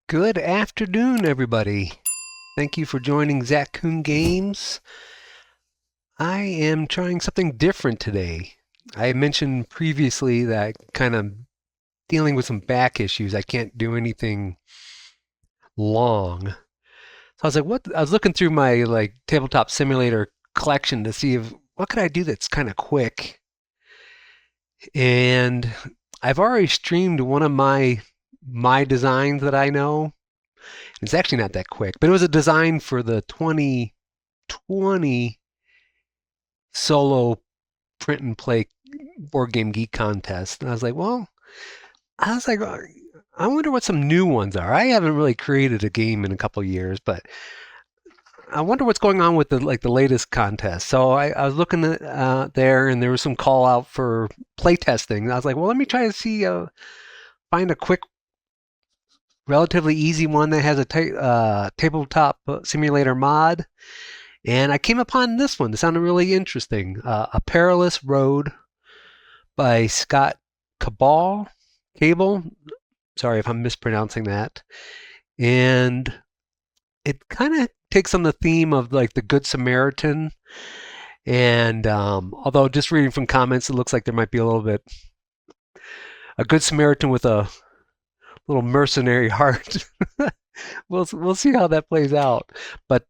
Good afternoon, everybody. Thank you for joining Zach Coon Games. I am trying something different today. I mentioned previously that kind of dealing with some back issues. I can't do anything long. So I was like, what? I was looking through my tabletop simulator collection to see if what could I do that's kind of quick. And I've already streamed one of my designs that I know. It's actually not that quick, but it was a design for the 2020 solo print and play board game geek contest. And I was like, I wonder what some new ones are. I haven't really created a game in a couple of years, but I wonder what's going on with the latest contest. So I was looking at there, and there was some call out for playtesting. I was like, well, let me try to see find a quick, relatively easy one that has a tabletop simulator mod. And I came upon this one. It sounded really interesting. A Perilous Road by Scott Kabel. Sorry if I'm mispronouncing that. And it kind of takes on the theme of like the Good Samaritan. And although just reading from comments, it looks like there might be a Good Samaritan with a little mercenary heart. We'll see how that plays out. But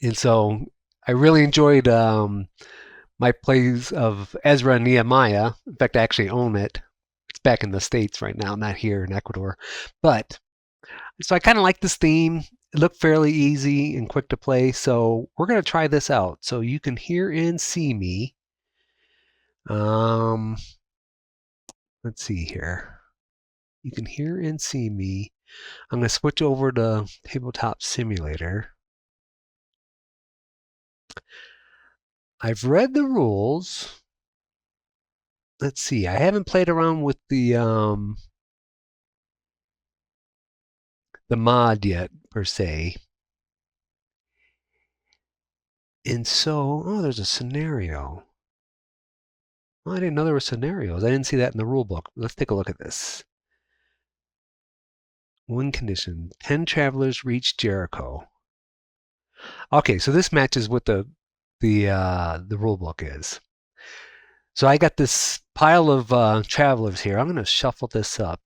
and so I really enjoyed my plays of Ezra and Nehemiah. In fact, I actually own it. It's back in the States right now, not here in Ecuador. But so I kind of like this theme. It looked fairly easy and quick to play. So we're going to try this out. So you can hear and see me. Um, let's see here. You can hear and see me. I'm going to switch over to Tabletop Simulator. I've read the rules. Let's see. I haven't played around with the mod yet per se. And so, oh, there's a scenario. Well, I didn't know there were scenarios. I didn't see that in the rule book. Let's take a look at this. One condition: 10 travelers reach Jericho. Okay, so this matches what the rule book is. So I got this pile of travelers here. I'm going to shuffle this up.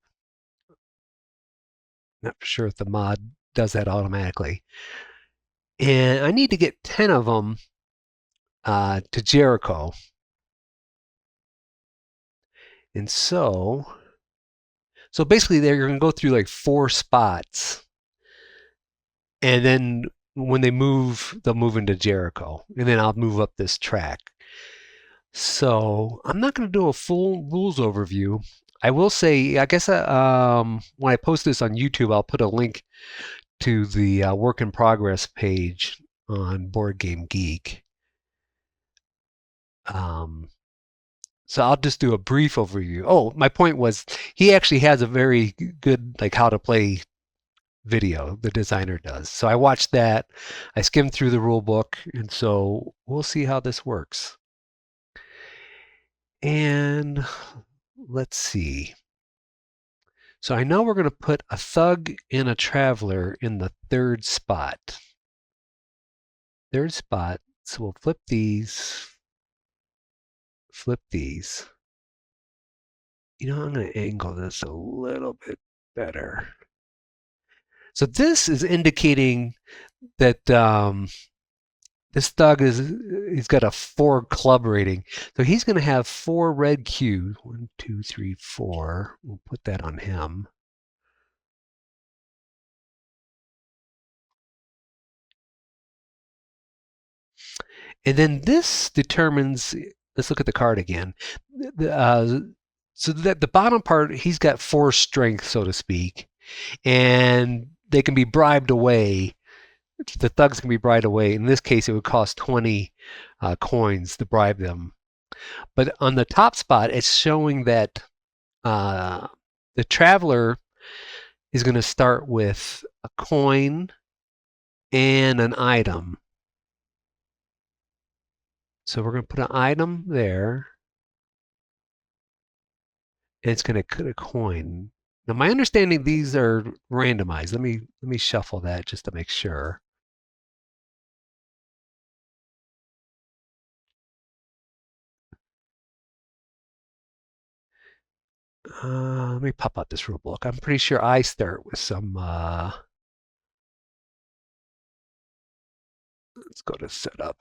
Not sure if the mod does that automatically. And I need to get 10 of them to Jericho. And so basically they're going to go through like 4 spots. And then when they move, they'll move into Jericho. And then I'll move up this track. So I'm not going to do a full rules overview. I will say, I guess when I post this on YouTube, I'll put a link to the work in progress page on Board Game Geek. So I'll just do a brief overview. Oh, my point was he actually has a very good like how to play video, the designer does. So I watched that. I skimmed through the rule book, and so we'll see how this works. And let's see. So I know we're going to put a thug and a traveler in the third spot. Third spot. So we'll flip these. Flip these. You know, I'm going to angle this a little bit better. So this is indicating that this thug he's got a 4 club rating. So he's going to have 4 red cubes. 1, 2, 3, 4. We'll put that on him. And then this determines, let's look at the card again. So that the bottom part, he's got 4 strength, so to speak, and they can be bribed away. The thugs can be bribed away. In this case, it would cost 20 coins to bribe them. But on the top spot, it's showing that the traveler is going to start with a coin and an item. So we're going to put an item there. And it's going to cut a coin. Now, my understanding these are randomized. Let me shuffle that just to make sure. Let me pop out this rule book. I'm pretty sure I start with some. Let's go to setup.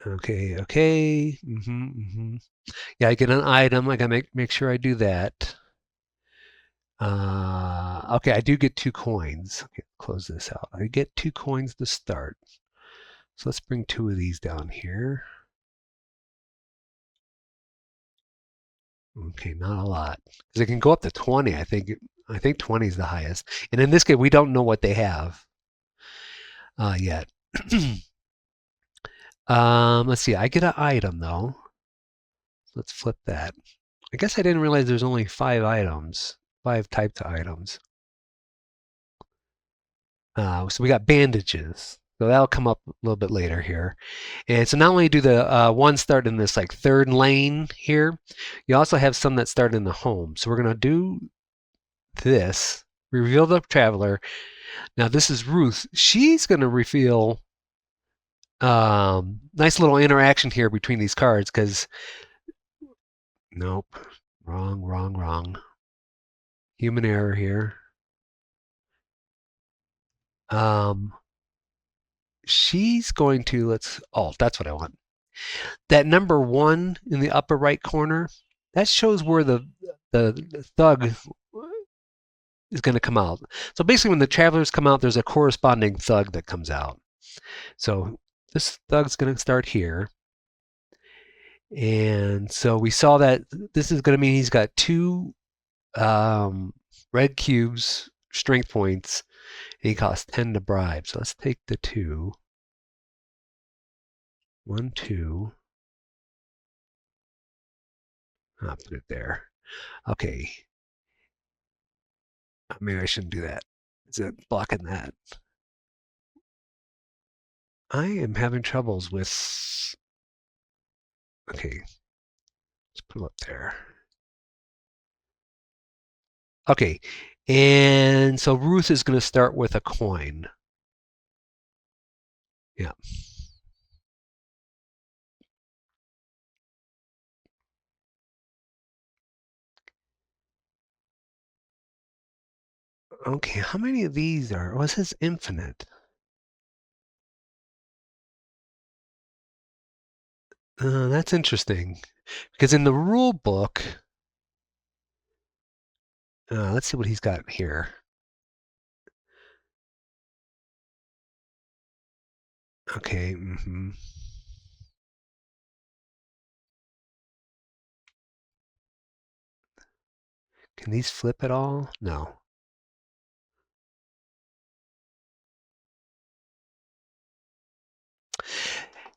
Okay. Yeah, I get an item. I gotta make sure I do that. Okay, I do get 2 coins. Okay, close this out. I get 2 coins to start. So let's bring 2 of these down here. Okay, not a lot. Because it can go up to 20, I think. I think 20 is the highest. And in this case, we don't know what they have yet. Let's see. I get an item, though. Let's flip that. I guess I didn't realize there's only 5 items. 5 types of items. So we got bandages. So that'll come up a little bit later here. And so not only do the ones start in this like third lane here, you also have some that start in the home. So we're going to do this. Reveal the traveler. Now this is Ruth. She's going to reveal nice little interaction here between these cards because nope, wrong. Human error here. She's going to that's what I want. That number 1 in the upper right corner, that shows where the thug is going to come out. So basically when the travelers come out, there's a corresponding thug that comes out. So this thug's going to start here. And so we saw that this is going to mean he's got 2 red cubes, strength points, and he costs 10 to bribe. So let's take the 2. 1, 2. I'll put it there. Okay. Maybe I shouldn't do that. Is it blocking that? I am having troubles with. Okay. Let's put it up there. Okay. And so Ruth is going to start with a coin. Yeah. Okay, how many of these are? Oh, it says infinite. That's interesting. Because in the rule book, let's see what he's got here. Okay. Can these flip at all? No.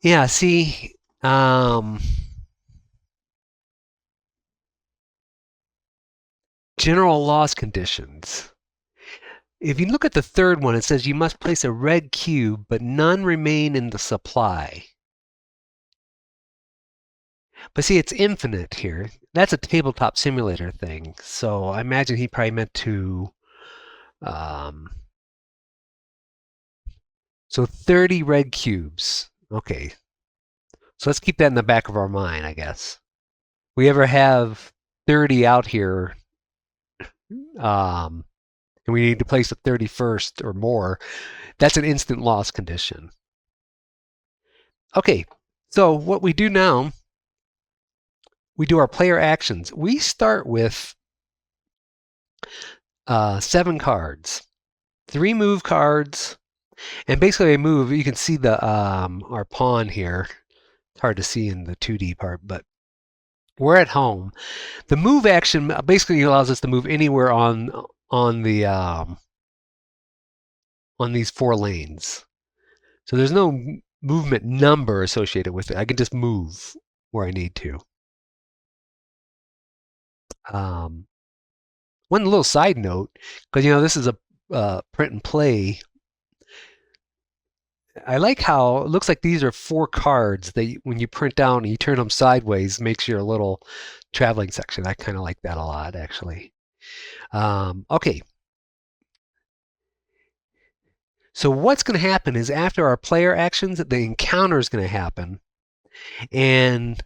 Yeah, see, general loss conditions. If you look at the third one, it says you must place a red cube, but none remain in the supply. But see, it's infinite here. That's a tabletop simulator thing. So I imagine he probably meant to. So 30 red cubes. Okay. So let's keep that in the back of our mind, I guess. We ever have 30 out here, and we need to place a 31st or more, that's an instant loss condition. Okay, so what we do now, we do our player actions. We start with 7 cards, 3 move cards, and basically a move. You can see the our pawn here. It's hard to see in the 2D part, but we're at home. The move action basically allows us to move anywhere on the on these 4 lanes. So there's no movement number associated with it. I can just move where I need to. One little side note, because this is a print and play. I like how it looks like these are 4 cards that when you print out and you turn them sideways makes your little traveling section. I kind of like that a lot, actually. Okay, so what's going to happen is after our player actions, the encounter is going to happen. And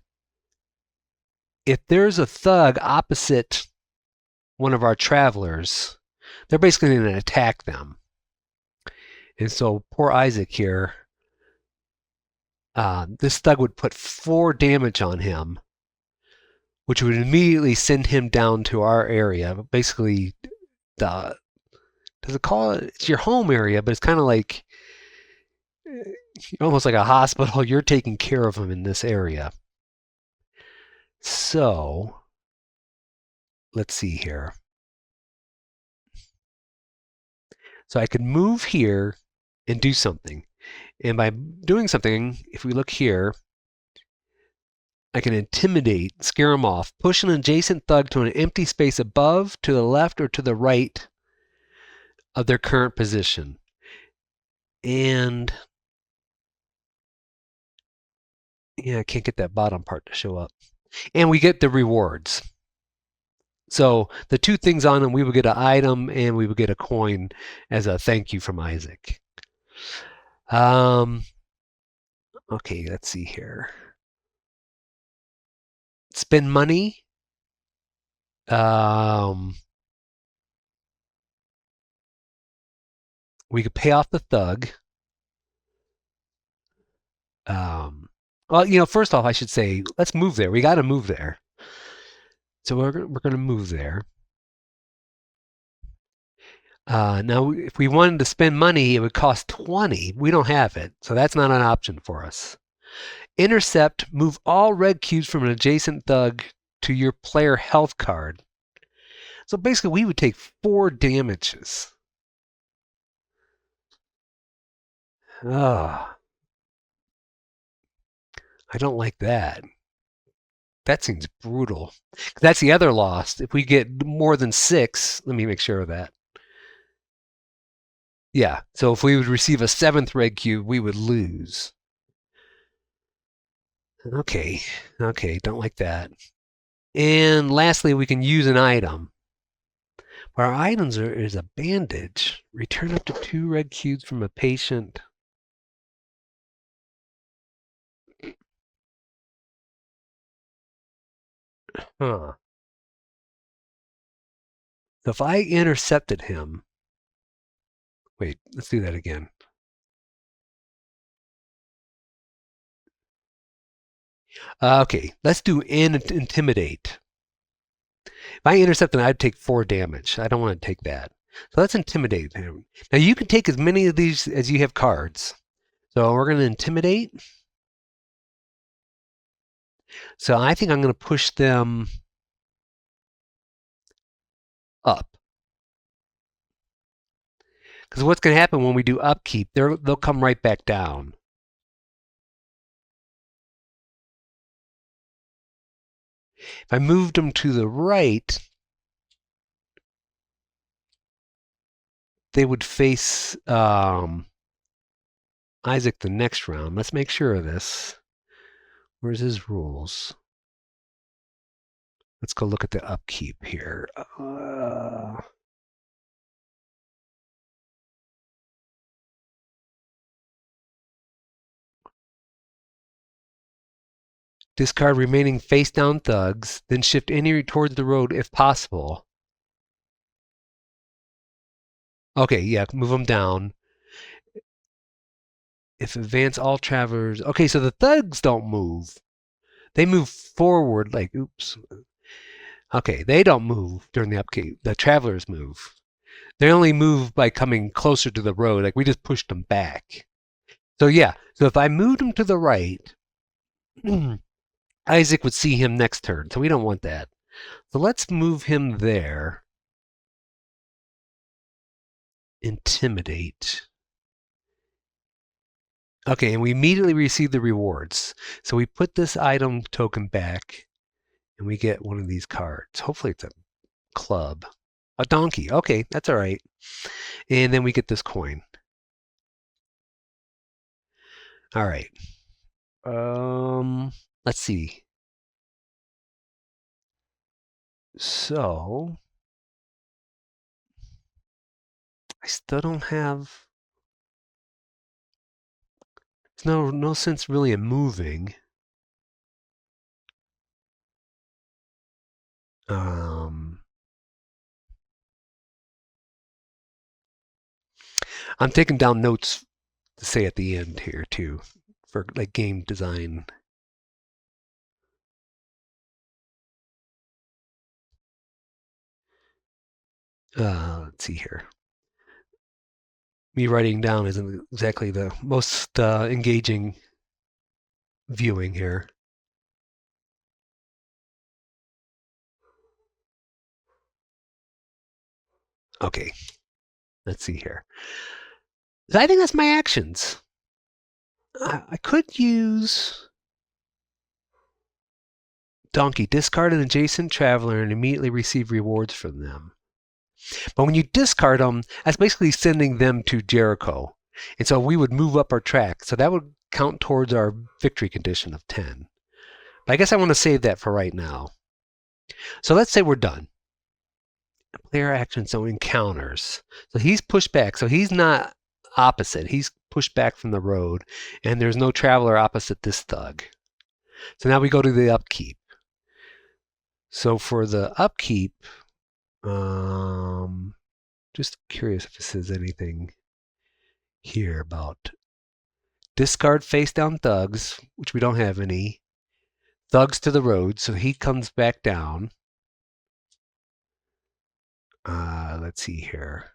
if there's a thug opposite one of our travelers, they're basically going to attack them. And so poor Isaac here, this thug would put 4 damage on him, which would immediately send him down to our area. Basically, the does it call it? It's your home area, but it's kind of like almost like a hospital. You're taking care of him in this area. So let's see here. So I could move here and do something. And by doing something, if we look here, I can intimidate, scare them off, push an adjacent thug to an empty space above, to the left, or to the right of their current position. And yeah, I can't get that bottom part to show up. And we get the rewards. So the 2 things on them, we would get an item and we would get a coin as a thank you from Isaac. Okay, let's see here. Spend money. We could pay off the thug. Well, first off, I should say, let's move there. We got to move there. So we're going to move there. Now, if we wanted to spend money, it would cost 20. We don't have it, so that's not an option for us. Intercept, move all red cubes from an adjacent thug to your player health card. So basically, we would take 4 damages. Oh, I don't like that. That seems brutal. That's the other loss. If we get more than 6, let me make sure of that. Yeah, so if we would receive a 7th red cube, we would lose. Okay, don't like that. And lastly, we can use an item. Our items is a bandage. Return up to 2 red cubes from a patient. Huh. So if I intercepted him, wait, let's do that again. Okay, let's do intimidate. If I intercept him, I'd take 4 damage. I don't want to take that. So let's intimidate him. Now you can take as many of these as you have cards. So we're going to intimidate. So I think I'm going to push them up. Because what's going to happen when we do upkeep, they'll come right back down. If I moved them to the right, they would face Isaac the next round. Let's make sure of this. Where's his rules? Let's go look at the upkeep here. Discard remaining face-down thugs, then shift any towards the road if possible. Okay, yeah, move them down. If advance all travelers... Okay, so the thugs don't move. They move forward like, oops. Okay, they don't move during the upkeep. The travelers move. They only move by coming closer to the road. Like, we just pushed them back. So yeah, so if I moved him to the right, Isaac would see him next turn. So we don't want that. So let's move him there. Intimidate. Okay, and we immediately receive the rewards. So we put this item token back, and we get one of these cards. Hopefully it's a club. A donkey. Okay, that's all right. And then we get this coin. All right. Let's see. So I still don't have. There's no sense really in moving. Um, I'm taking down notes to say at the end here too, for like game design. Let's see here. Me writing down isn't exactly the most engaging viewing here. Okay, let's see here. I think that's my actions. I could use Donkey, discard an adjacent traveler and immediately receive rewards from them. But when you discard them, that's basically sending them to Jericho. And so we would move up our track. So that would count towards our victory condition of 10. But I guess I want to save that for right now. So let's say we're done. Player action, so encounters. So he's pushed back. So he's not opposite. He's pushed back from the road. And there's no traveler opposite this thug. So now we go to the upkeep. So for the upkeep, just curious if it says anything here about discard face down thugs, which we don't have any. Thugs to the road, so he comes back down. Let's see here.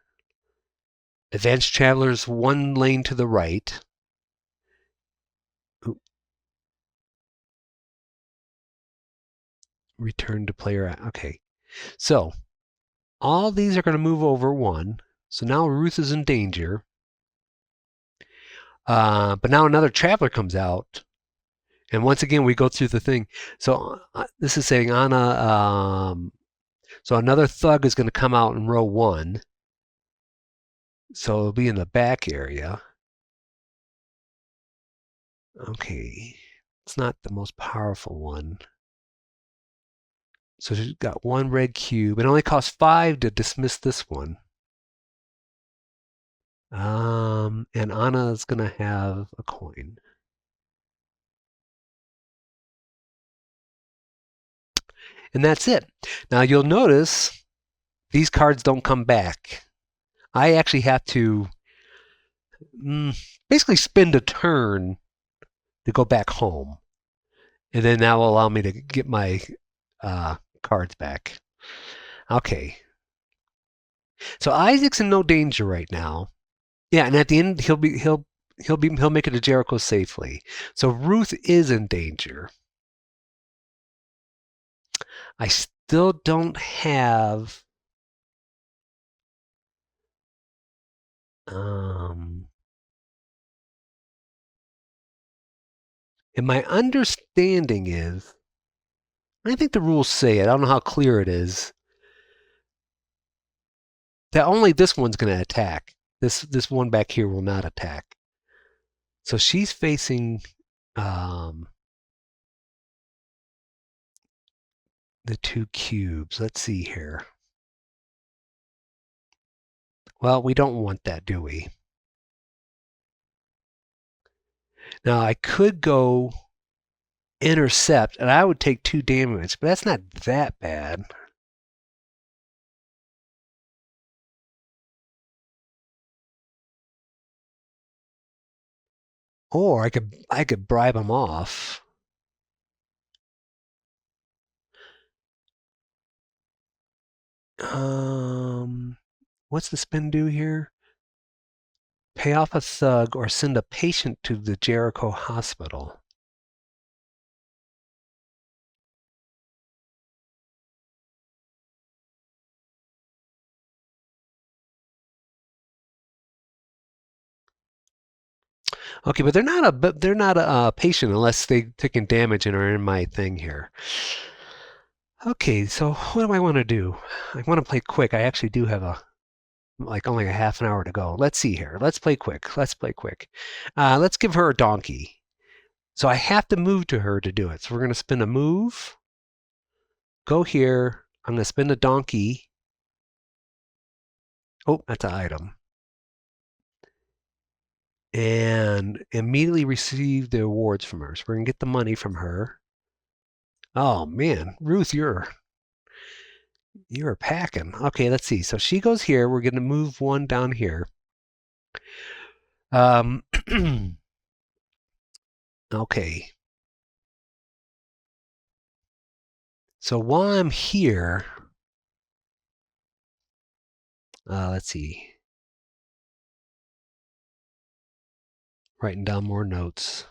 Advanced travelers, one lane to the right. Ooh. Return to player. Okay. So all these are going to move over one. So now Ruth is in danger. But now another traveler comes out. And once again, we go through the thing. So this is saying Anna. So another thug is going to come out in row 1. So it'll be in the back area. Okay. It's not the most powerful one. So she's got 1 red cube. It only costs 5 to dismiss this one. And Anna is going to have a coin. And that's it. Now you'll notice these cards don't come back. I actually have to basically spend a turn to go back home. And then that will allow me to get my cards back. Okay. So Isaac's in no danger right now. Yeah, and at the end he'll make it to Jericho safely. So Ruth is in danger. I still don't have and my understanding is, I think the rules say it, I don't know how clear it is, that only this one's going to attack. This one back here will not attack. So she's facing the 2 cubes. Let's see here. Well, we don't want that, do we? Now, I could go intercept, and I would take 2 damage, but that's not that bad. Or I could bribe him off. What's the spin do here? Pay off a thug or send a patient to the Jericho hospital. Okay, but they're not a patient unless they've taken damage and are in my thing here. Okay, so what do I want to do? I want to play quick. I actually do have a like only a half an hour to go. Let's see here. Let's play quick. Let's play quick. Let's give her a donkey. So I have to move to her to do it. So we're going to spin a move. Go here. I'm going to spin a donkey. Oh, that's an item. And immediately receive the awards from her. So we're going to get the money from her. Oh, man. Ruth, you're packing. Okay, let's see. So she goes here. We're going to move one down here. Okay. So while I'm here, let's see. Writing down more notes.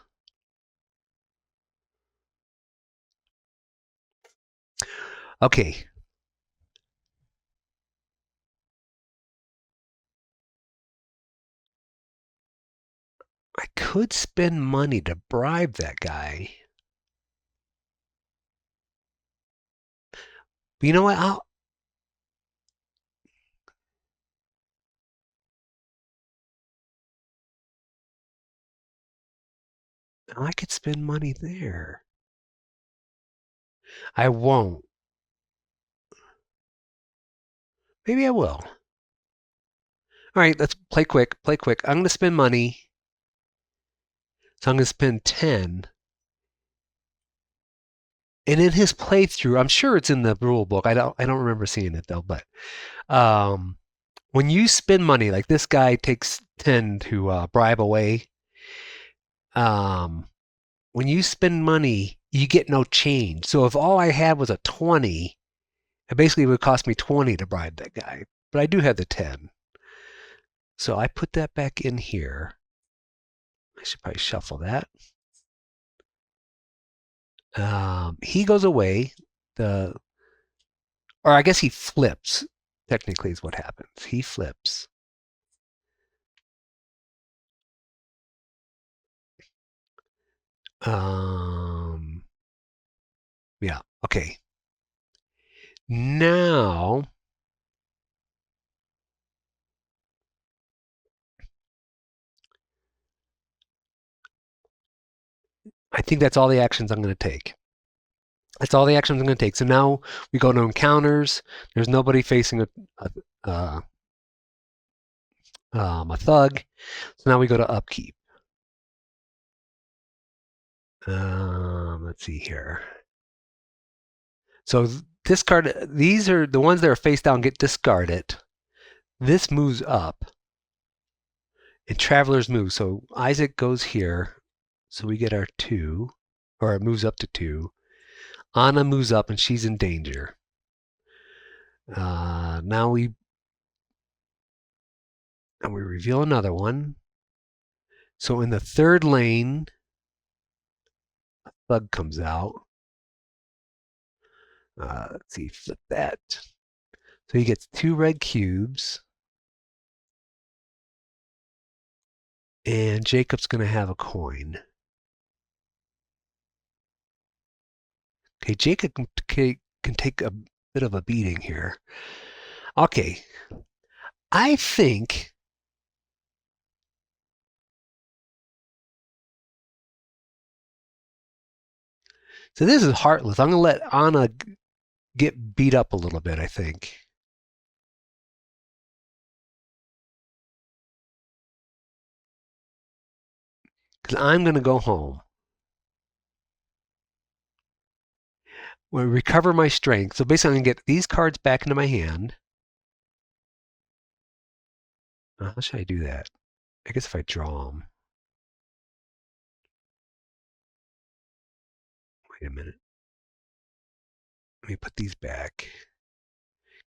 Okay. I could spend money to bribe that guy. But you know what? I could spend money there. I won't. Maybe I will. All right, let's play quick. Play quick. I'm going to spend money. So I'm going to spend 10. And in his playthrough, I'm sure it's in the rule book. I don't remember seeing it though, but when you spend money, like this guy takes 10 to bribe away. When you spend money, you get no change. So if all I had was a 20, it basically would cost me 20 to bribe that guy. But I do have the 10. So I put that back in here. I should probably shuffle that. He goes away. Or I guess he flips. Technically, is what happens. He flips. Yeah. Okay. Now, I think that's all the actions I'm going to take. That's all the actions I'm going to take. So now we go to encounters. There's nobody facing a thug. So now we go to upkeep. Let's see here. So discard. These are the ones that are face down get discarded. This moves up. And travelers move. So Isaac goes here. So we get our 2. Or it moves up to 2. Anna moves up and she's in danger. Now we reveal another one. So in the third lane, a thug comes out. Let's see, flip that. So he gets 2 red cubes. And Jacob's going to have a coin. Okay, Jacob can take a bit of a beating here. Okay, I think so. This is heartless. I'm going to let Anna get beat up a little bit, I think. Because I'm going to go home. We'll recover my strength. So basically, I'm going to get these cards back into my hand. How should I do that? I guess if I draw them. Wait a minute. Let me put these back.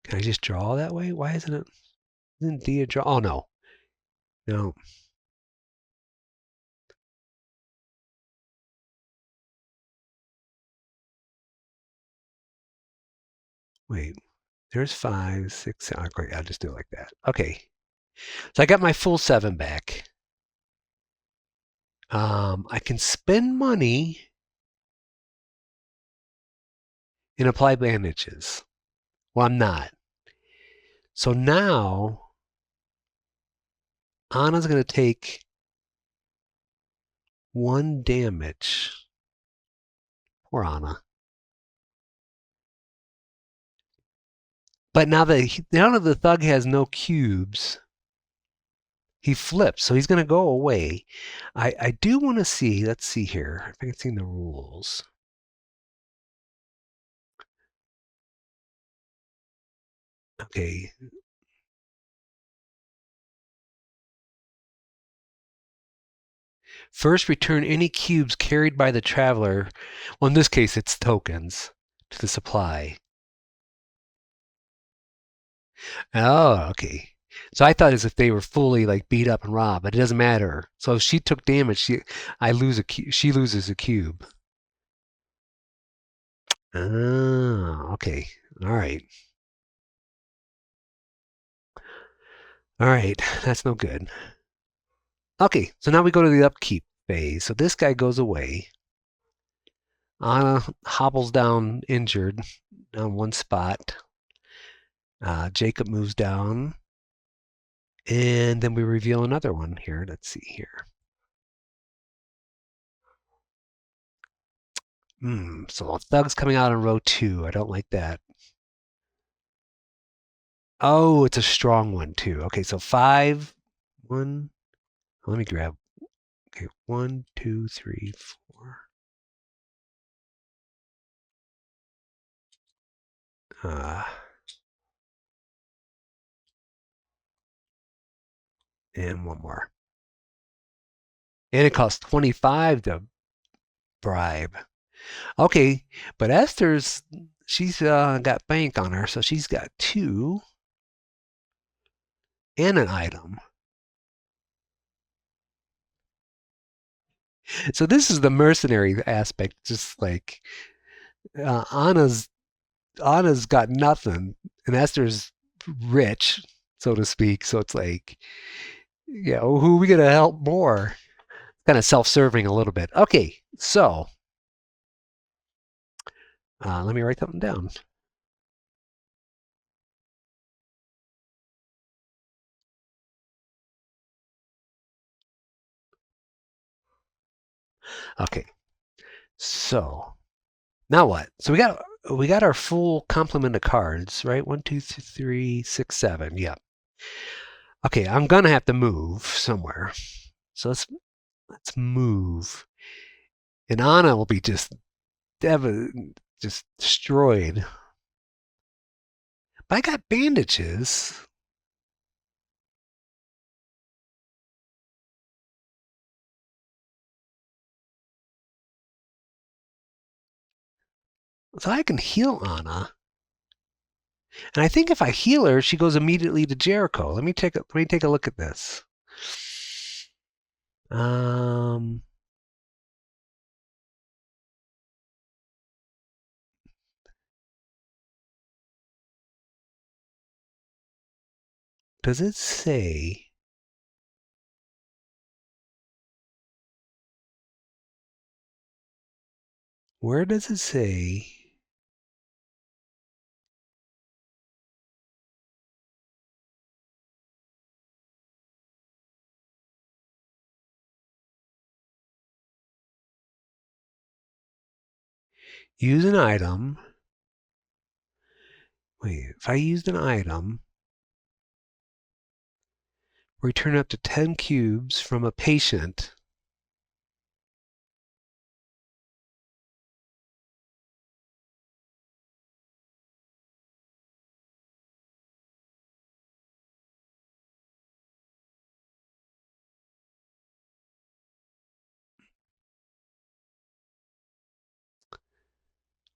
Can I just draw that way? Why isn't it? Isn't D a draw? Oh, no. No. Wait. There's 5, 6, 7. Great. I'll just do it like that. Okay. So I got my full 7 back. I can spend money and apply bandages. Well, I'm not. So now Anna's going to take 1 damage. Poor Anna. But now that the thug has no cubes, he flips, so he's going to go away. I do want to see, let's see here, if I can see the rules. Okay. First, return any cubes carried by the traveler. Well, in this case, it's tokens to the supply. Oh, okay. So I thought as if they were fully like beat up and robbed, but it doesn't matter. So if she took damage, she loses a cube. Oh, okay. All right. All right. That's no good. Okay, so now we go to the upkeep phase. So this guy goes away. Anna hobbles down injured on one spot. Jacob moves down. And then we reveal another one here. Let's see here. So Thug's coming out on row 2. I don't like that. Oh, it's a strong one too. Okay, so 5, 1. Let me grab. Okay, 1, 2, 3, 4. And one more. And it costs 25 to bribe. Okay, but she's got bank on her, so she's got 2 and an item. So this is the mercenary aspect. Just like Anna's got nothing, and Esther's rich, so to speak. So it's like, yeah, who are we gonna help more? Kind of self-serving a little bit. Okay, so let me write something down. Okay, so now what? So we got our full complement of cards, right? 1, 2, 3, 6, 7. Yeah. Okay, I'm gonna have to move somewhere. So let's move. And Anna will be just just destroyed. But I got bandages. So I can heal Anna. And I think if I heal her, she goes immediately to Jericho. Let me take a look at this. Um does it say where does it say use an item? Wait, if I used an item, return up to 10 cubes from a patient.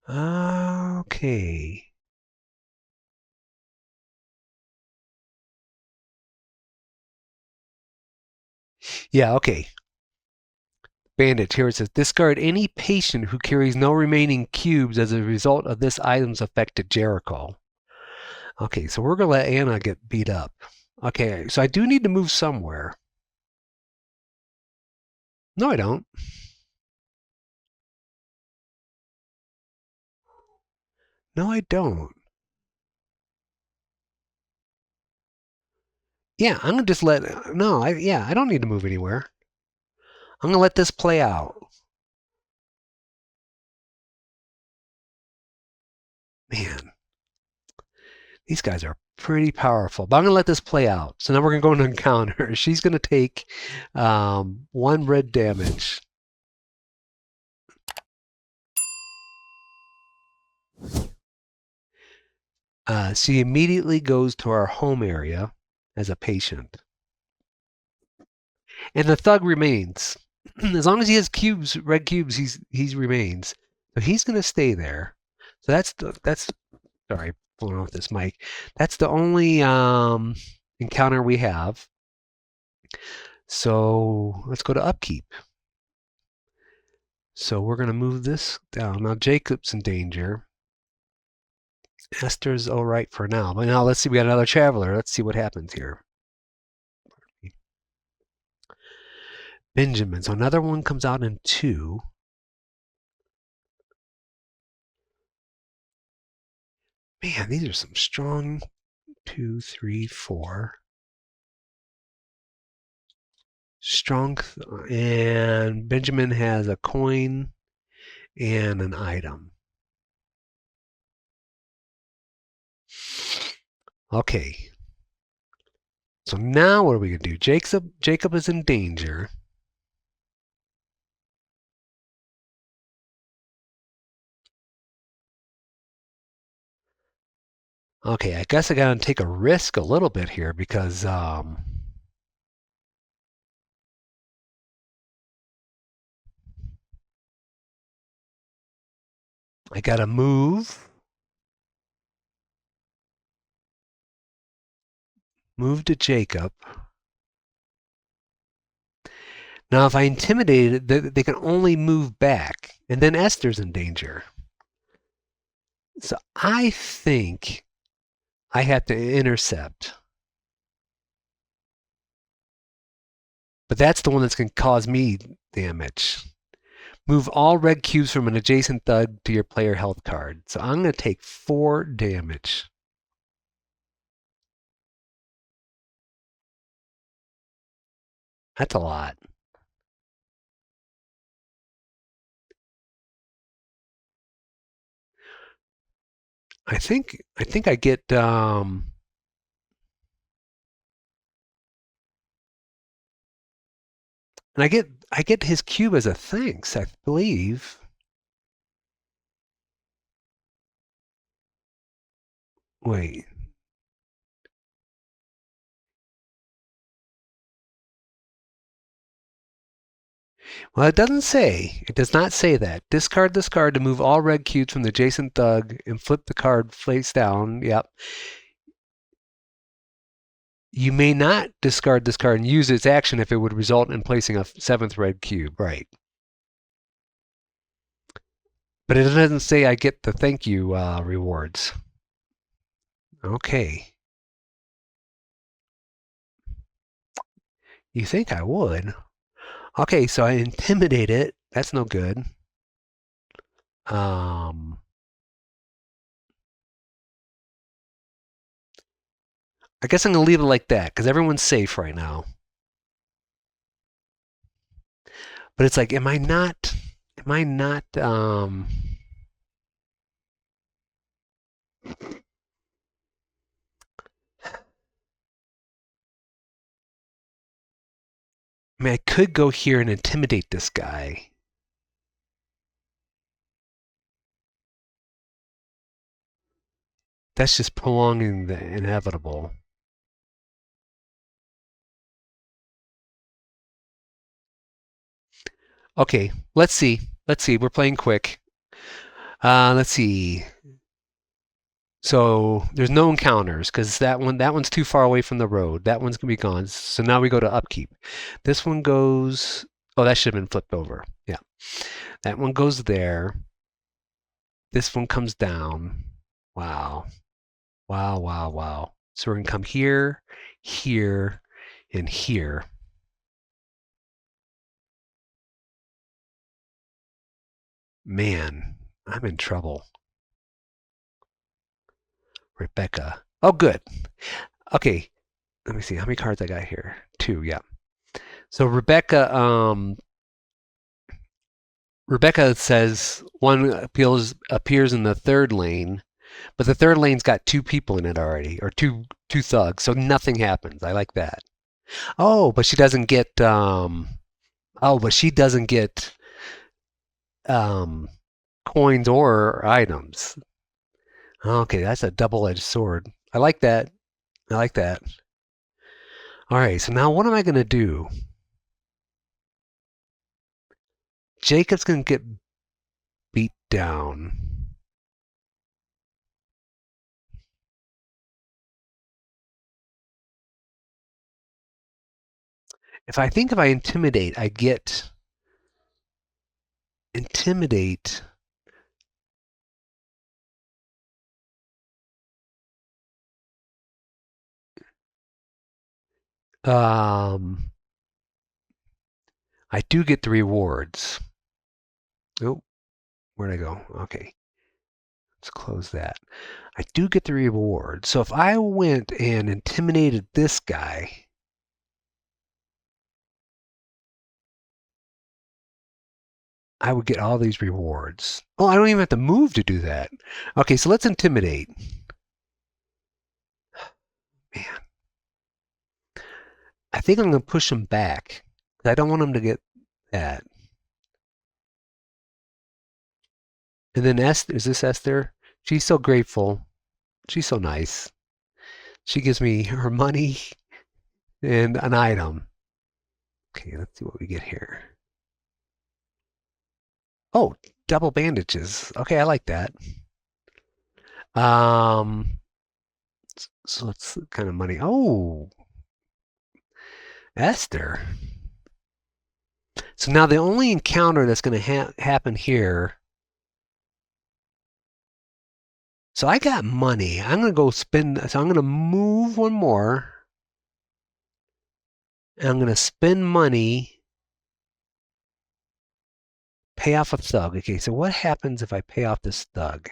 Okay. Yeah, okay. Bandage. Here it says discard any patient who carries no remaining cubes as a result of this item's effect to Jericho. Okay, so we're gonna let Anna get beat up. Okay, so I do need to move somewhere. No, I don't. No, I don't. Yeah, I'm gonna just no, I don't need to move anywhere. I'm gonna let this play out. Man, these guys are pretty powerful. But I'm gonna let this play out. So now we're gonna go into encounter. She's gonna take 1 red damage. She immediately goes to our home area as a patient. And the thug remains. As long as he has cubes, red cubes, he remains. So he's gonna stay there. So that's sorry, blowing off this mic. That's the only encounter we have. So let's go to upkeep. So we're gonna move this down. Now Jacob's in danger. Esther's all right for now. But now let's see, we got another traveler. Let's see what happens here. Benjamin. So another one comes out in 2. Man, these are some strong 2, 3, 4. Strong, and Benjamin has a coin and an item. Okay. So now what are we gonna do? Jacob is in danger. Okay, I guess I gotta take a risk a little bit here because I gotta move to Jacob. Now, if I intimidate it, they can only move back, and then Esther's in danger. So I think I have to intercept. But that's the one that's going to cause me damage. Move all red cubes from an adjacent thug to your player health card. So I'm going to take 4 damage. That's a lot. I think I get and I get his cube as a thanks, I believe. Wait. Well, it doesn't say. It does not say that. Discard this card to move all red cubes from the adjacent thug and flip the card face down. Yep. You may not discard this card and use its action if it would result in placing a 7th red cube. Right. But it doesn't say I get the thank you rewards. Okay. You think I would? Okay, so I intimidate it. That's no good. I guess I'm gonna leave it like that because everyone's safe right now. But it's like, am I not? Am I not? I mean, I could go here and intimidate this guy. That's just prolonging the inevitable. Okay, let's see. Let's see. We're playing quick. Let's see. So there's no encounters because that one's too far away from the road. That one's gonna be gone. So now we go to upkeep. This one goes. Oh, that should have been flipped over. Yeah, that one goes there. This one comes down. Wow, wow, wow, wow. So we're gonna come here, here, and here. Man, I'm in trouble. Rebecca. Oh, good. Okay. let me see how many cards I got here. 2, yeah. So Rebecca says one appears in the third lane, but the third lane's got 2 people in it already, or two thugs, so nothing happens. I like that. Oh, but she doesn't get um coins or items. Okay, that's a double-edged sword. I like that. I like that. All right, so now what am I going to do? Jacob's going to get beat down. If I intimidate, I get intimidate. Um, I do get the rewards. Oh, where'd I go? Okay, let's close that. I do get the reward. So if I went and intimidated this guy, I would get all these rewards. Oh, I don't even have to move to do that. Okay, so let's intimidate. Man, I think I'm going to push him back. I don't want him to get that. And then Esther, is this Esther? She's so grateful. She's so nice. She gives me her money and an item. Okay, let's see what we get here. Oh, double bandages. Okay, I like that. So let's kind of money. Oh, Esther. So now the only encounter that's going to happen here. So I got money. I'm going to go spend. So I'm going to move one more. And I'm going to spend money. Pay off a thug. Okay, so what happens if I pay off this thug?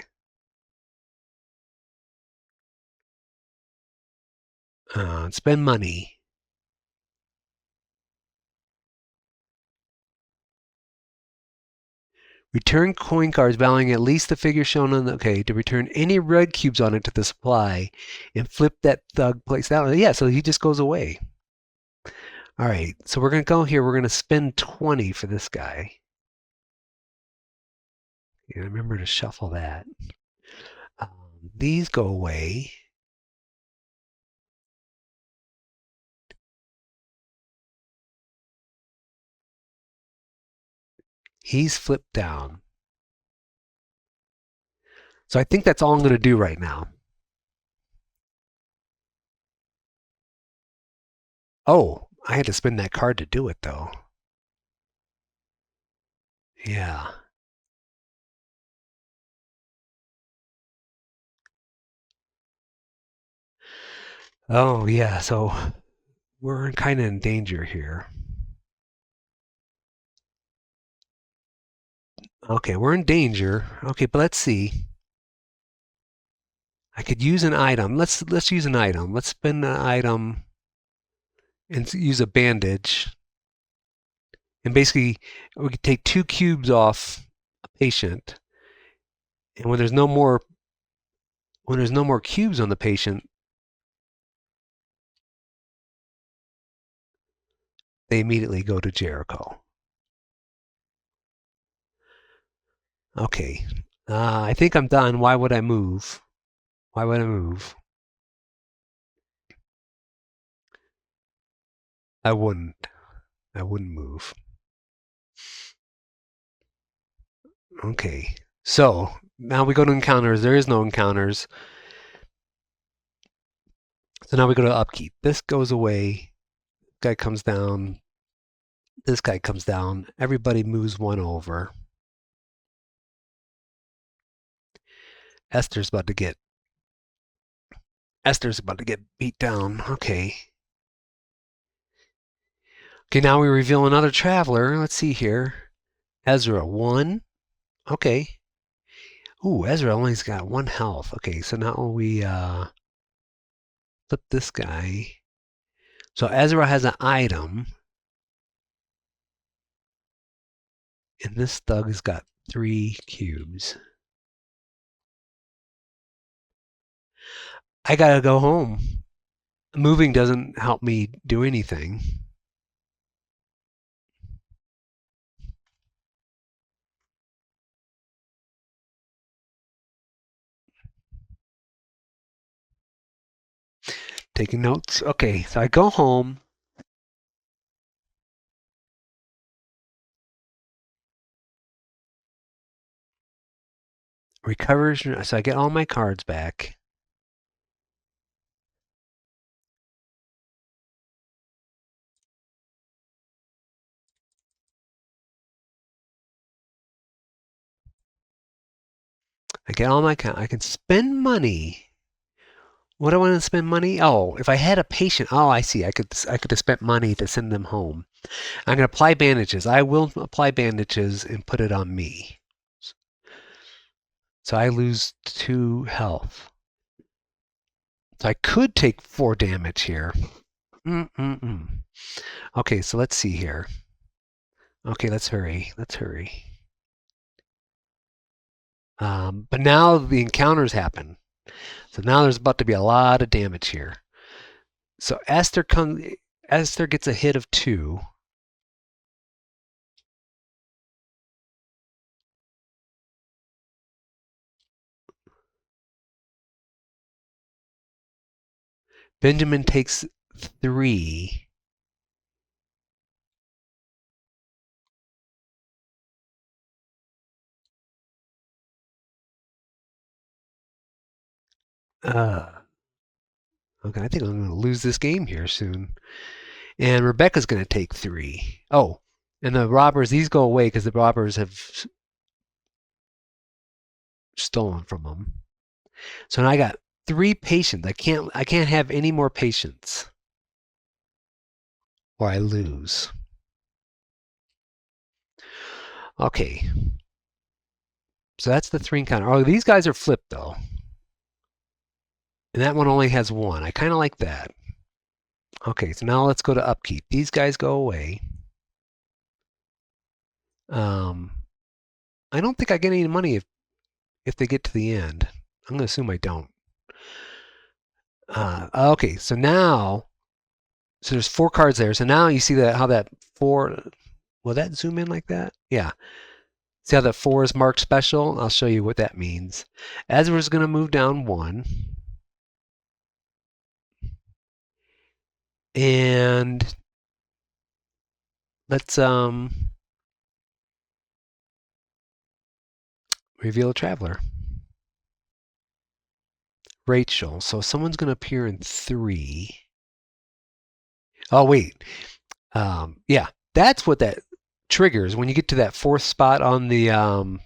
Spend money. Return coin cards valuing at least the figure shown on the. Okay, to return any red cubes on it to the supply and flip that thug place down. Yeah, so he just goes away. All right, so we're going to go here. We're going to spend 20 for this guy. Yeah, remember to shuffle that. These go away. He's flipped down. So I think that's all I'm going to do right now. Oh, I had to spend that card to do it, though. Yeah. Oh, yeah, so we're kind of in danger here. Okay, we're in danger. Okay, but let's see. I could use an item. Let's use an item. Let's spend an item and use a bandage. And basically, we could take 2 cubes off a patient. And when there's no more cubes on the patient, they immediately go to Jericho. Okay. I think I'm done. Why would I move? Why would I move? I wouldn't. I wouldn't move. Okay. So now we go to encounters. There is no encounters. So now we go to upkeep. This goes away. Guy comes down. This guy comes down. Everybody moves 1 over. Esther's about to get beat down. Okay. Okay, now we reveal another traveler. Let's see here. Ezra, 1. Okay. Ooh, Ezra only's got 1 health. Okay, so now we flip this guy. So Ezra has an item, and this thug's got 3 cubes. I gotta go home. Moving doesn't help me do anything. Taking notes. Okay, so I go home. Recovers. So I get all my cards back. I get all my. I can spend money. What do I want to spend money? Oh, if I had a patient. Oh, I see. I could have spent money to send them home. I'm gonna apply bandages. I will apply bandages and put it on me. So I lose 2 health. So I could take 4 damage here. Okay, so let's see here. Okay, let's hurry. Let's hurry. But now the encounters happen. So now there's about to be a lot of damage here. So Esther gets a hit of 2. Benjamin takes 3. Okay, I think I'm going to lose this game here soon. And Rebecca's going to take 3. Oh, and the robbers, these go away because the robbers have stolen from them. So now I got 3 patients. I can't have any more patients, or I lose. Okay. So that's the 3 encounter. Oh, these guys are flipped though. And that one only has 1. I kind of like that. Okay, so now let's go to upkeep. These guys go away. I don't think I get any money if they get to the end. I'm going to assume I don't. Okay, so now, so there's 4 cards there. So now you see that how that 4, will that zoom in like that? Yeah. See how that 4 is marked special? I'll show you what that means. Ezra's going to move down 1. And let's reveal a traveler. Rachel. So someone's going to appear in 3. Oh, wait. Yeah, that's what that triggers. When you get to that 4th spot on the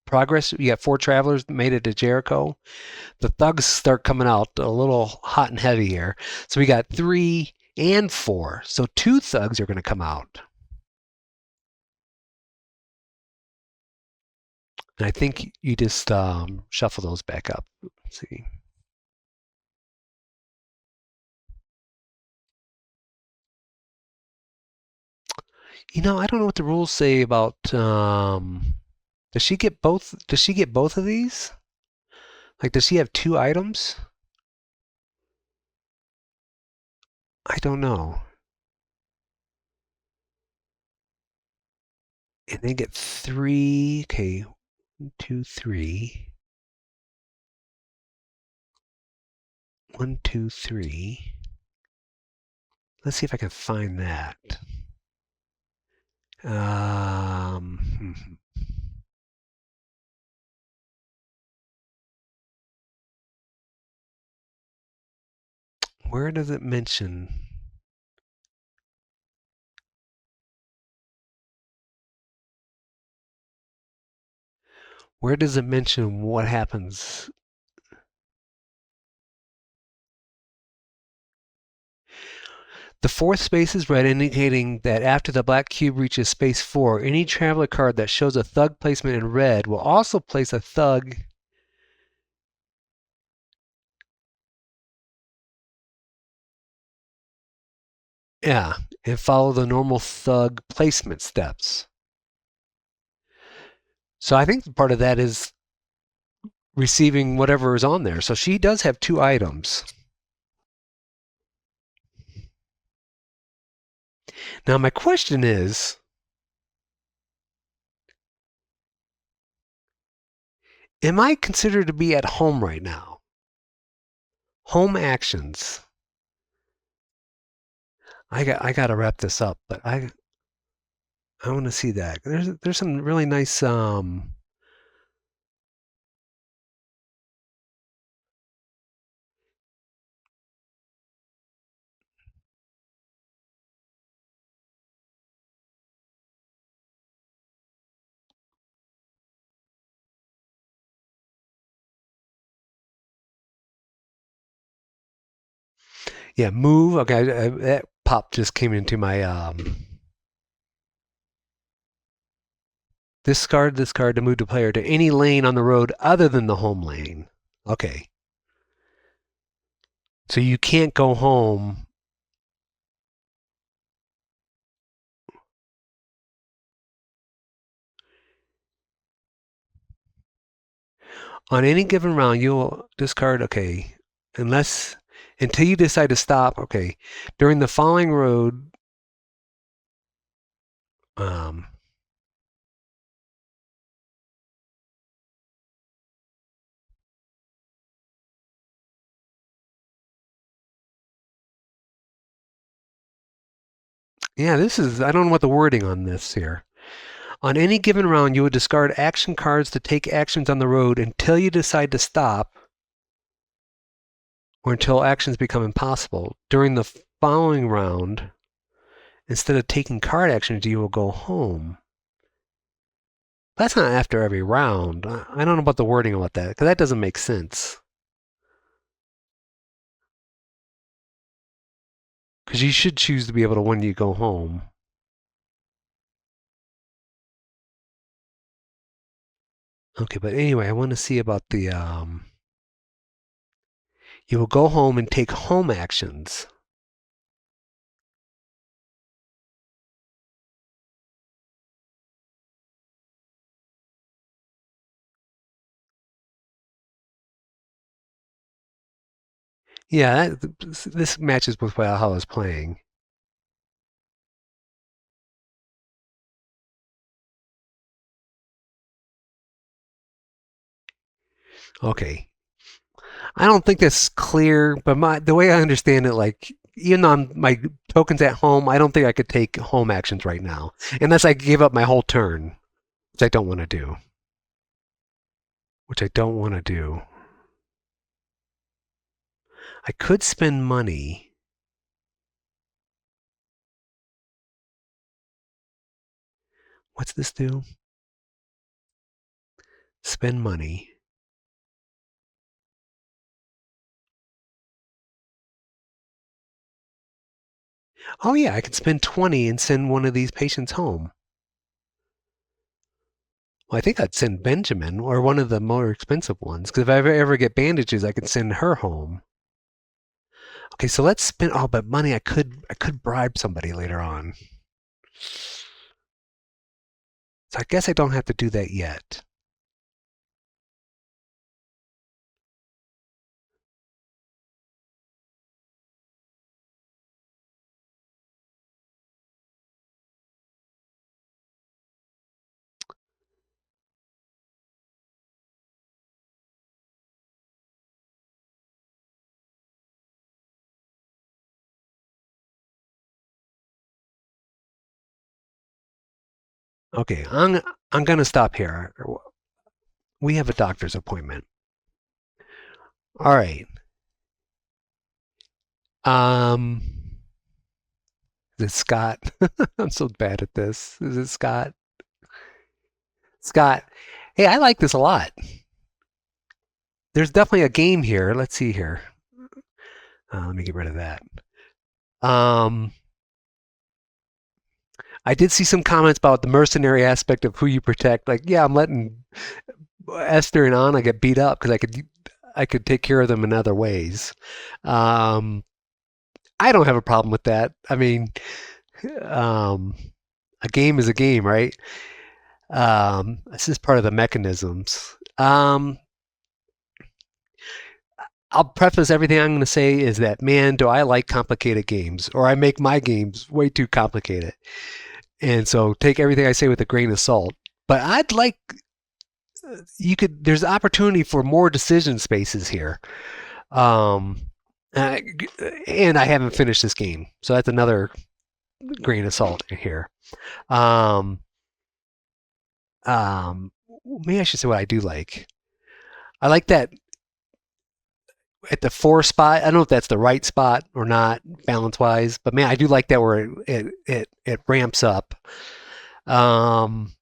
progress, you got 4 travelers made it to Jericho. The thugs start coming out a little hot and heavy here. So we got 3 and 4. So 2 thugs are going to come out. And I think you just shuffle those back up. Let's see. I don't know what the rules say about. Does she get both? Does she get both of these? Like, does she have 2 items? I don't know. And then get 3. Okay, 1, 2, 3. 1, 2, 3. Let's see if I can find that. Um, where does it mention? Where does it mention what happens? The 4th space is red, indicating that after the black cube reaches space 4, any traveler card that shows a thug placement in red will also place a thug. Yeah, and follow the normal thug placement steps. So I think part of that is receiving whatever is on there. So she does have 2 items. Now my question is, am I considered to be at home right now? Home actions. I got to wrap this up, but I want to see that. There's some really nice yeah, move. Okay, that pop just came into my discard this card to move the player to any lane on the road other than the home lane. Okay. So you can't go home on any given round. You'll discard, okay, unless until you decide to stop. Okay, during the following road, um, yeah, this is I don't know what the wording on this here. On any given round, you would discard action cards to take actions on the road until you decide to stop or until actions become impossible. During the following round, instead of taking card actions, you will go home. That's not after every round. I don't know about the wording about that because that doesn't make sense. Because you should choose to be able to when you go home. Okay, but anyway, I want to see about the you will go home and take home actions. Yeah, this matches with how I was playing. Okay, I don't think that's clear, but the way I understand it, like even on my tokens at home, I don't think I could take home actions right now, unless I give up my whole turn, which I don't want to do. Which I don't want to do. I could spend money. What's this do? Spend money. Oh yeah, I can spend 20 and send one of these patients home. Well, I think I'd send Benjamin or one of the more expensive ones because if I ever get bandages, I can send her home. Okay, so let's spend. Oh, but money I could bribe somebody later on. So I guess I don't have to do that yet. Okay, I'm gonna stop here. We have a doctor's appointment. All right. Um, is it Scott? I'm so bad at this. Is it Scott? Scott. Hey, I like this a lot. There's definitely a game here. Let's see here. Let me get rid of that. Um, I did see some comments about the mercenary aspect of who you protect. Like, yeah, I'm letting Esther and Anna get beat up because I could take care of them in other ways. Um, I don't have a problem with that. I mean, um, a game is a game, right? This is part of the mechanisms. I'll preface everything I'm going to say is that, man, do I like complicated games, or I make my games way too complicated. And so take everything I say with a grain of salt. But I'd like there's opportunity for more decision spaces here. Um, uh, and I haven't finished this game, so that's another grain of salt here. Um, um, Maybe I should say what I do like. I like that at the 4 spot. I don't know if that's the right spot or not, balance wise, but man, I do like that where it ramps up. Um,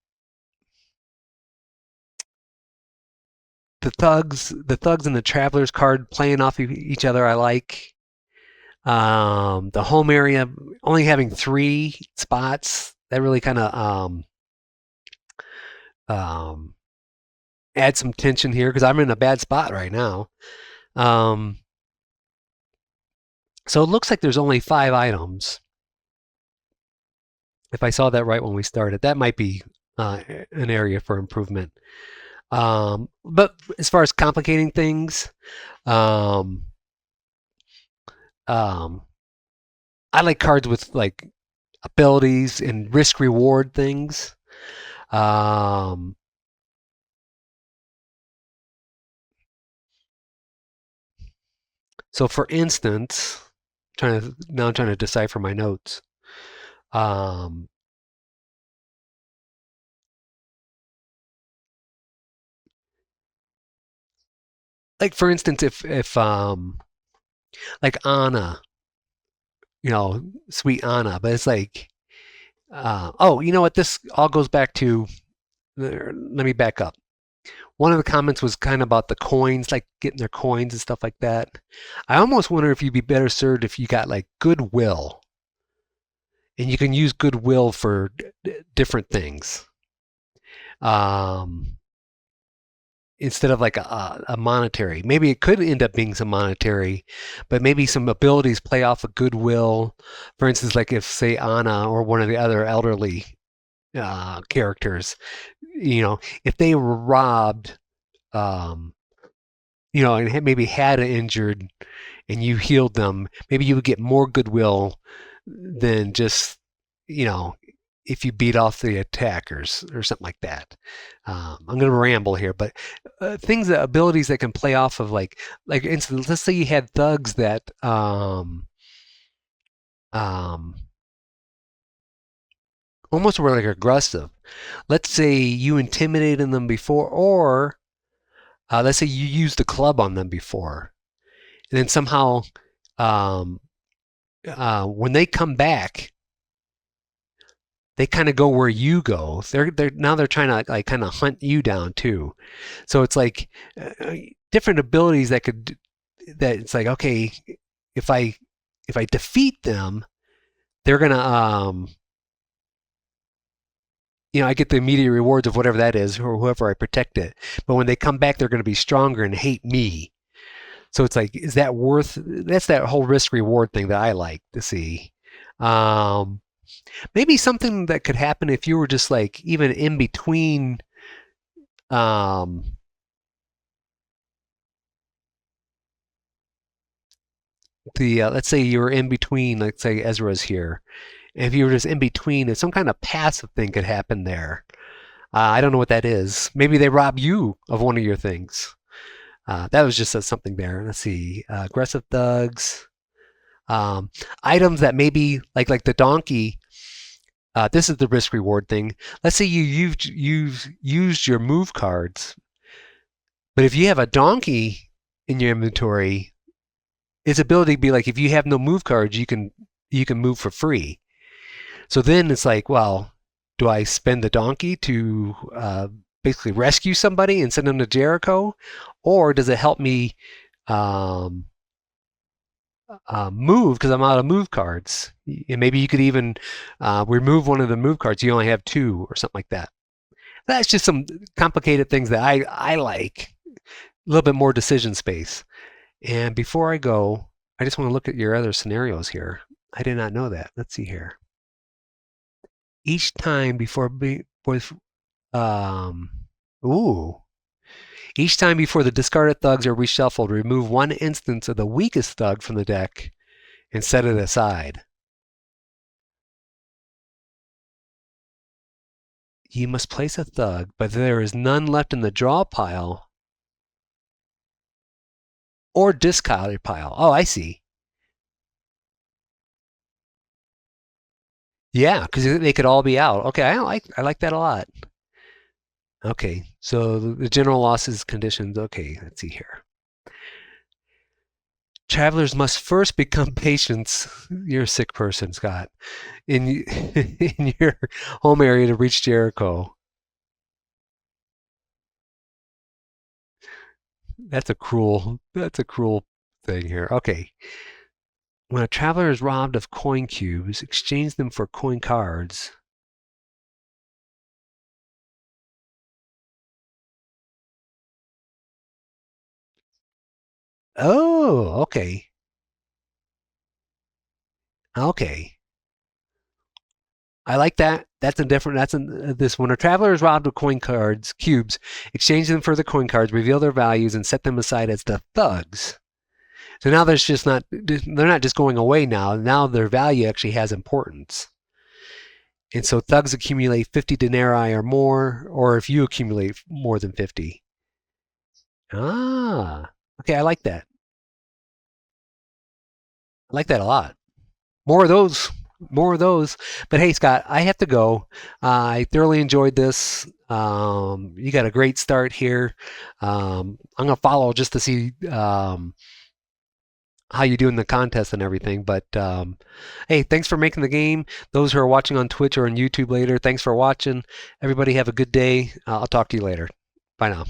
the thugs and the travelers card playing off each other, I like. The home area only having 3 spots, that really kind of um, add some tension here because I'm in a bad spot right now. Um, so it looks like there's only 5 items. If I saw that right when we started, that might be an area for improvement. But as far as complicating things, um, um, I like cards with like abilities and risk reward things. Um, so for instance, I'm trying to decipher my notes. Um, like for instance, if like Anna, sweet Anna, but it's like oh, you know what? This all goes back to. Let me back up. One of the comments was kind of about the coins, like getting their coins and stuff like that. I almost wonder if you'd be better served if you got like goodwill, and you can use goodwill for different things. Um, Instead of like a monetary. Maybe it could end up being some monetary, but maybe some abilities play off of goodwill. For instance, like if say Anna or one of the other elderly characters, if they were robbed, um, and maybe had an injured, and you healed them, maybe you would get more goodwill than just, you know, if you beat off the attackers or something like that. I'm going to ramble here, but abilities that can play off of like instance, let's say you had thugs that um, almost were like aggressive. Let's say you intimidated them before, or let's say you used a club on them before, and then somehow um, when they come back, they kind of go where you go. They're trying to like kind of hunt you down too. So it's like different abilities that it's like, okay, if I if I defeat them, they're gonna I get the immediate rewards of whatever that is or whoever I protect it. But when they come back, they're gonna be stronger and hate me. So it's like, is that worth? That's that whole risk reward thing that I like to see. Um, Maybe something that could happen if you were just like even in between um, the let's say you were in between, let's say Ezra's here. If you were just in between, some kind of passive thing could happen there. I don't know what that is. Maybe they rob you of one of your things. That was just something there. Let's see, aggressive thugs, um, items that maybe like the donkey. This is the risk reward thing. Let's say you've used your move cards, but if you have a donkey in your inventory, its ability to be like if you have no move cards, you can move for free. So then it's like, well, do I spend the donkey to basically rescue somebody and send them to Jericho, or does it help me um, move because I'm out of move cards? And maybe you could even remove one of the move cards. You only have 2 or something like that. That's just some complicated things that I like. A little bit more decision space. And before I go, I just want to look at your other scenarios here. I did not know that. Let's see here. Each time before um ooh. Each time before the discarded thugs are reshuffled, remove one instance of the weakest thug from the deck and set it aside. You must place a thug, but there is none left in the draw pile or discard pile. Oh, I see. Yeah, because they could all be out. Okay, I like that a lot. Okay, so the general losses conditions. Okay, let's see here. Travelers must first become patients. You're a sick person, Scott. In in your home area to reach Jericho. That's a cruel thing here. Okay. When a traveler is robbed of coin cubes, exchange them for coin cards. Oh, okay. Okay. I like that. That's a different. That's this. When a traveler is robbed of coin cards, cubes, exchange them for the coin cards, reveal their values, and set them aside as the thugs. So now there's just not. They're not just going away now. Now their value actually has importance. And so thugs accumulate 50 denarii or more, or if you accumulate more than 50. Ah, okay. I like that. I like that a lot. More of those. More of those. But hey, Scott, I have to go. I thoroughly enjoyed this. You got a great start here. I'm gonna follow just to see how you do in the contest and everything. But hey, thanks for making the game. Those who are watching on Twitch or on YouTube later, thanks for watching. Everybody have a good day. I'll talk to you later. Bye now.